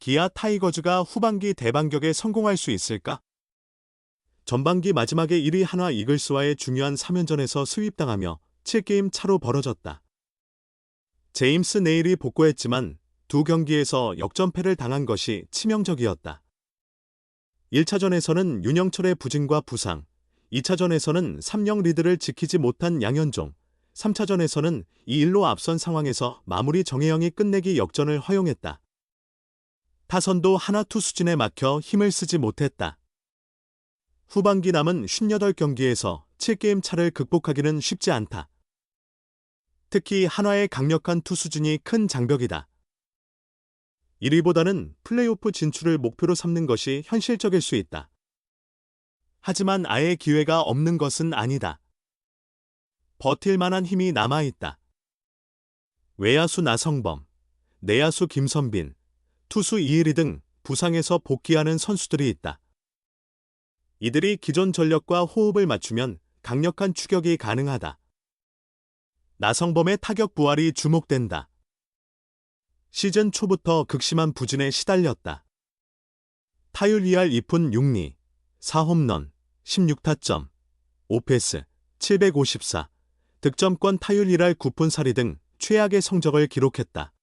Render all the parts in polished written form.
기아 타이거즈가 후반기 대반격에 성공할 수 있을까? 전반기 마지막에 1위 한화 이글스와의 중요한 3연전에서 스윕당하며 7게임 차로 벌어졌다. 제임스 네일이 복구했지만 두 경기에서 역전패를 당한 것이 치명적이었다. 1차전에서는 윤영철의 부진과 부상, 2차전에서는 3영 리드를 지키지 못한 양현종, 3차전에서는 2-1로 앞선 상황에서 마무리 정혜영이 끝내기 역전을 허용했다. 타선도 하나 투수진에 막혀 힘을 쓰지 못했다. 후반기 남은 58경기에서 7게임 차를 극복하기는 쉽지 않다. 특히 한화의 강력한 투수진이 큰 장벽이다. 1위보다는 플레이오프 진출을 목표로 삼는 것이 현실적일 수 있다. 하지만 아예 기회가 없는 것은 아니다. 버틸 만한 힘이 남아있다. 외야수 나성범, 내야수 김선빈, 투수 이일이 등 부상에서 복귀하는 선수들이 있다. 이들이 기존 전력과 호흡을 맞추면 강력한 추격이 가능하다. 나성범의 타격 부활이 주목된다. 시즌 초부터 극심한 부진에 시달렸다. 타율 2할 2푼 6리, 4홈런, 16타점, 5패스, 754, 득점권 타율 1할 9푼 4리 등 최악의 성적을 기록했다.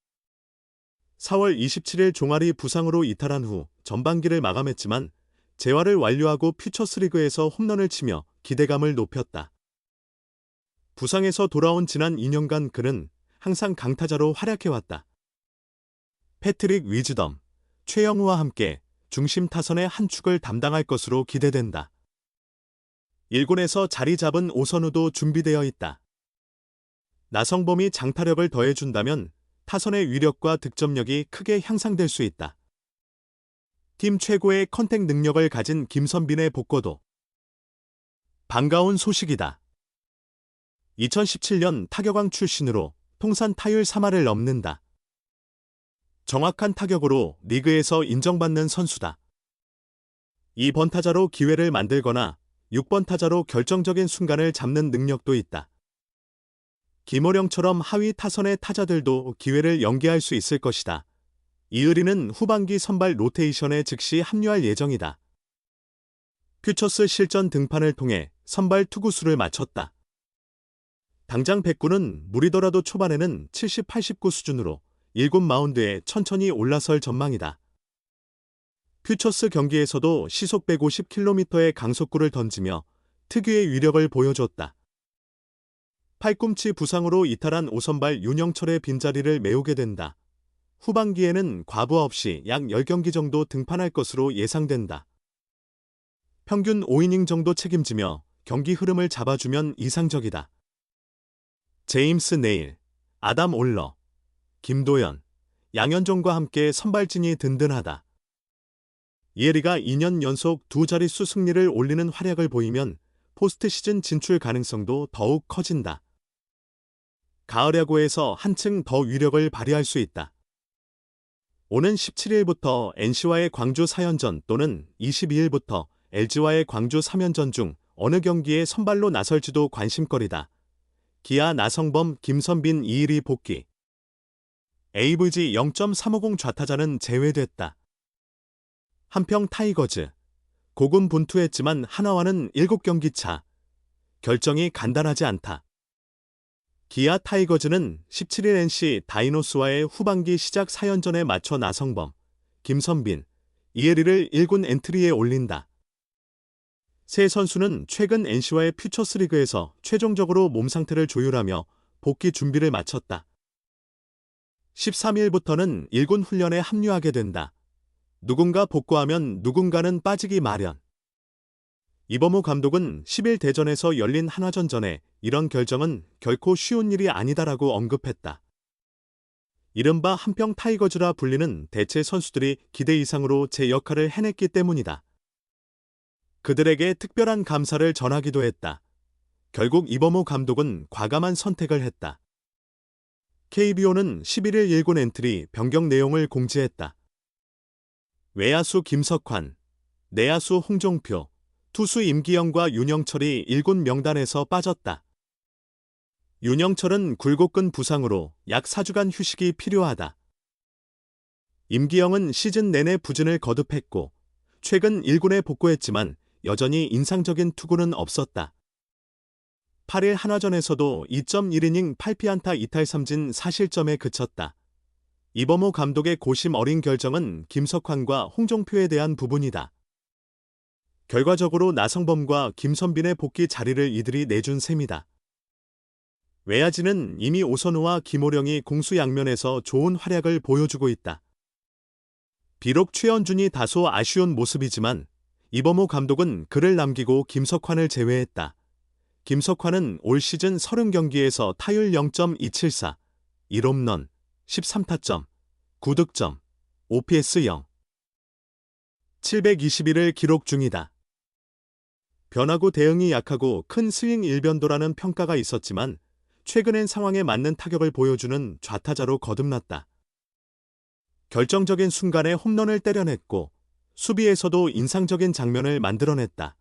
4월 27일 종아리 부상으로 이탈한 후 전반기를 마감했지만 재활을 완료하고 퓨처스리그에서 홈런을 치며 기대감을 높였다. 부상에서 돌아온 지난 2년간 그는 항상 강타자로 활약해왔다. 패트릭 위즈덤, 최영우와 함께 중심 타선의 한 축을 담당할 것으로 기대된다. 1군에서 자리 잡은 오선우도 준비되어 있다. 나성범이 장타력을 더해준다면 타선의 위력과 득점력이 크게 향상될 수 있다. 팀 최고의 컨택 능력을 가진 김선빈의 복고도 반가운 소식이다. 2017년 타격왕 출신으로 통산 타율 3할을 넘는다. 정확한 타격으로 리그에서 인정받는 선수다. 2번 타자로 기회를 만들거나 6번 타자로 결정적인 순간을 잡는 능력도 있다. 김호령처럼 하위 타선의 타자들도 기회를 연계할 수 있을 것이다. 이의리는 후반기 선발 로테이션에 즉시 합류할 예정이다. 퓨처스 실전 등판을 통해 선발 투구수를 맞췄다. 당장 백구는 무리더라도 초반에는 70, 89 수준으로 1군 마운드에 천천히 올라설 전망이다. 퓨처스 경기에서도 시속 150km의 강속구를 던지며 특유의 위력을 보여줬다. 팔꿈치 부상으로 이탈한 5선발 윤영철의 빈자리를 메우게 된다. 후반기에는 과부 없이 약 10경기 정도 등판할 것으로 예상된다. 평균 5이닝 정도 책임지며 경기 흐름을 잡아주면 이상적이다. 제임스 네일, 아담 올러, 김도연, 양현종과 함께 선발진이 든든하다. 이혜리가 2년 연속 두 자릿수 승리를 올리는 활약을 보이면 포스트 시즌 진출 가능성도 더욱 커진다. 가을 야구에서 한층 더 위력을 발휘할 수 있다. 오는 17일부터 NC와의 광주 4연전 또는 22일부터 LG와의 광주 3연전 중 어느 경기에 선발로 나설지도 관심거리다. 기아 나성범, 김선빈 2일이 복귀. AVG 0.350 좌타자는 제외됐다. 한평 타이거즈. 고군분투했지만 하나와는 7경기 차. 결정이 간단하지 않다. 기아 타이거즈는 17일 NC 다이노스와의 후반기 시작 4연전에 맞춰 나성범, 김선빈, 이혜리를 1군 엔트리에 올린다. 세 선수는 최근 NC와의 퓨처스리그에서 최종적으로 몸 상태를 조율하며 복귀 준비를 마쳤다. 13일부터는 1군 훈련에 합류하게 된다. 누군가 복구하면 누군가는 빠지기 마련. 이범호 감독은 10일 대전에서 열린 한화전 전에 이런 결정은 결코 쉬운 일이 아니다라고 언급했다. 이른바 한평 타이거즈라 불리는 대체 선수들이 기대 이상으로 제 역할을 해냈기 때문이다. 그들에게 특별한 감사를 전하기도 했다. 결국 이범호 감독은 과감한 선택을 했다. KBO는 11일 1군 엔트리 변경 내용을 공지했다. 외야수 김석환, 내야수 홍종표, 투수 임기영과 윤영철이 1군 명단에서 빠졌다. 윤영철은 굴곡근 부상으로 약 4주간 휴식이 필요하다. 임기영은 시즌 내내 부진을 거듭했고 최근 1군에 복구했지만 여전히 인상적인 투구는 없었다. 8일 한화전에서도 2.1이닝 8피안타 2탈 3진 4실점에 그쳤다. 이범호 감독의 고심 어린 결정은 김석환과 홍종표에 대한 부분이다. 결과적으로 나성범과 김선빈의 복귀 자리를 이들이 내준 셈이다. 외야진은 이미 오선우와 김호령이 공수 양면에서 좋은 활약을 보여주고 있다. 비록 최연준이 다소 아쉬운 모습이지만 이범호 감독은 글을 남기고 김석환을 제외했다. 김석환은 올 시즌 30경기에서 타율 0.274, 1홈런, 13타점, 9득점, OPS 0. 721을 기록 중이다. 변화구 대응이 약하고 큰 스윙 일변도라는 평가가 있었지만 최근엔 상황에 맞는 타격을 보여주는 좌타자로 거듭났다. 결정적인 순간에 홈런을 때려냈고 수비에서도 인상적인 장면을 만들어냈다.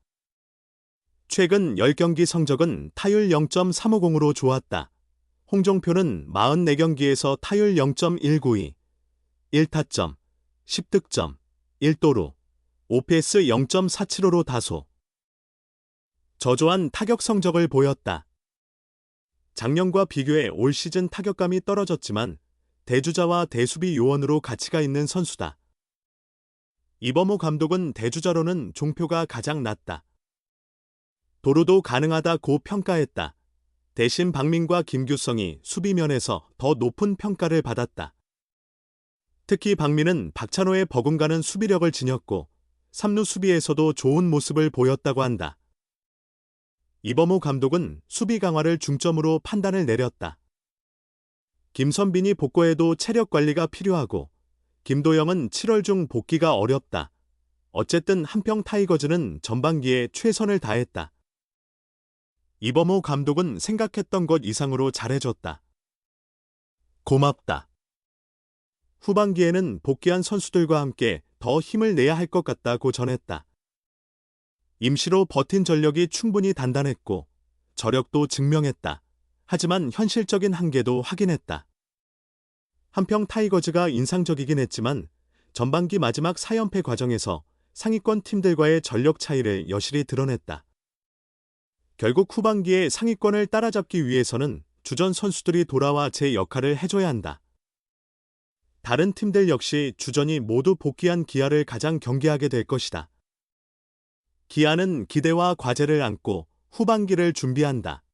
최근 10경기 성적은 타율 0.350으로 좋았다. 홍종표는 44경기에서 타율 0.192, 1타점, 10득점, 1도루, OPS 0.475로 다소 저조한 타격 성적을 보였다. 작년과 비교해 올 시즌 타격감이 떨어졌지만 대주자와 대수비 요원으로 가치가 있는 선수다. 이범호 감독은 대주자로는 종표가 가장 낮다. 도루도 가능하다고 평가했다. 대신 박민과 김규성이 수비면에서 더 높은 평가를 받았다. 특히 박민은 박찬호의 버금가는 수비력을 지녔고 3루 수비에서도 좋은 모습을 보였다고 한다. 이범호 감독은 수비 강화를 중점으로 판단을 내렸다. 김선빈이 복구해도 체력 관리가 필요하고 김도영은 7월 중 복귀가 어렵다. 어쨌든 한평 타이거즈는 전반기에 최선을 다했다. 이범호 감독은 생각했던 것 이상으로 잘해줬다. 고맙다. 후반기에는 복귀한 선수들과 함께 더 힘을 내야 할 것 같다고 전했다. 임시로 버틴 전력이 충분히 단단했고 저력도 증명했다. 하지만 현실적인 한계도 확인했다. 한평 타이거즈가 인상적이긴 했지만 전반기 마지막 4연패 과정에서 상위권 팀들과의 전력 차이를 여실히 드러냈다. 결국 후반기에 상위권을 따라잡기 위해서는 주전 선수들이 돌아와 제 역할을 해줘야 한다. 다른 팀들 역시 주전이 모두 복귀한 기아를 가장 경계하게 될 것이다. 기아는 기대와 과제를 안고 후반기를 준비한다.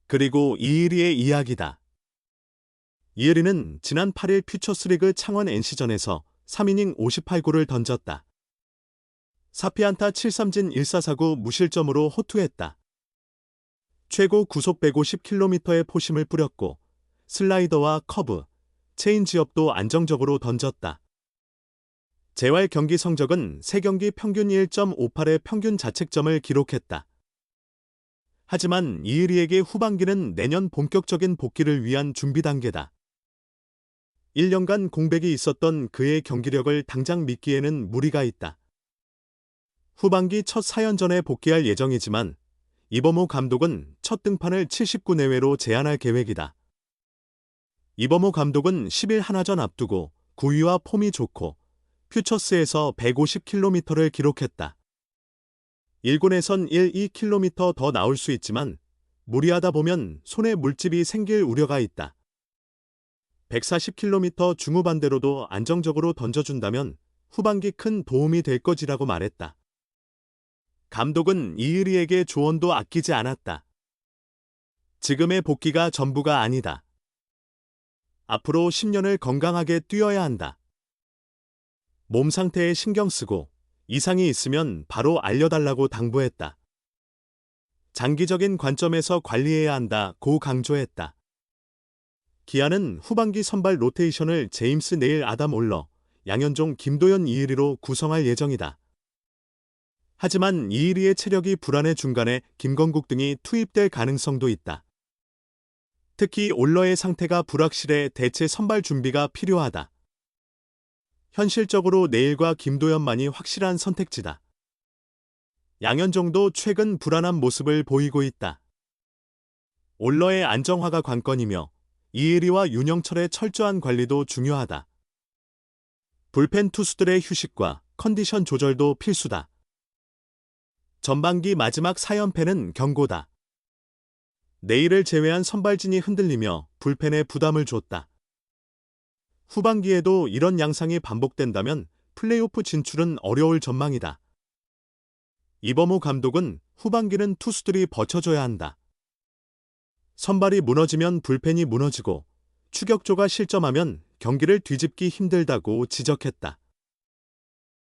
그리고 이의리의 이야기다. 이의리는 지난 8일 퓨처스리그 창원 NC전에서 3이닝 58구를 던졌다. 4피안타 7삼진 1사사구 무실점으로 호투했다. 최고 구속 150km의 포심을 뿌렸고 슬라이더와 커브, 체인지업도 안정적으로 던졌다. 재활 경기 성적은 3경기 평균 1.58의 평균 자책점을 기록했다. 하지만 이의리에게 후반기는 내년 본격적인 복귀를 위한 준비 단계다. 1년간 공백이 있었던 그의 경기력을 당장 믿기에는 무리가 있다. 후반기 첫 4연전에 복귀할 예정이지만 이범호 감독은 첫 등판을 79 내외로 제한할 계획이다. 이범호 감독은 10일 한화전 앞두고 구위와 폼이 좋고 퓨처스에서 150km를 기록했다. 1군에선 1-2km 더 나올 수 있지만 무리하다 보면 손에 물집이 생길 우려가 있다. 140km 중후반대로도 안정적으로 던져준다면 후반기 큰 도움이 될 것이라고 말했다. 감독은 이의리에게 조언도 아끼지 않았다. 지금의 복귀가 전부가 아니다. 앞으로 10년을 건강하게 뛰어야 한다. 몸 상태에 신경 쓰고 이상이 있으면 바로 알려달라고 당부했다. 장기적인 관점에서 관리해야 한다고 강조했다. 기아는 후반기 선발 로테이션을 제임스 네일 아담 올러, 양현종 김도현 이의리로 구성할 예정이다. 하지만 이의리의 체력이 불안해 중간에 김건국 등이 투입될 가능성도 있다. 특히 올러의 상태가 불확실해 대체 선발 준비가 필요하다. 현실적으로 네일과 김도현만이 확실한 선택지다. 양현종도 최근 불안한 모습을 보이고 있다. 올러의 안정화가 관건이며 이의리와 윤영철의 철저한 관리도 중요하다. 불펜 투수들의 휴식과 컨디션 조절도 필수다. 전반기 마지막 4연패는 경고다. 내일을 제외한 선발진이 흔들리며 불펜에 부담을 줬다. 후반기에도 이런 양상이 반복된다면 플레이오프 진출은 어려울 전망이다. 이범호 감독은 후반기는 투수들이 버텨줘야 한다. 선발이 무너지면 불펜이 무너지고 추격조가 실점하면 경기를 뒤집기 힘들다고 지적했다.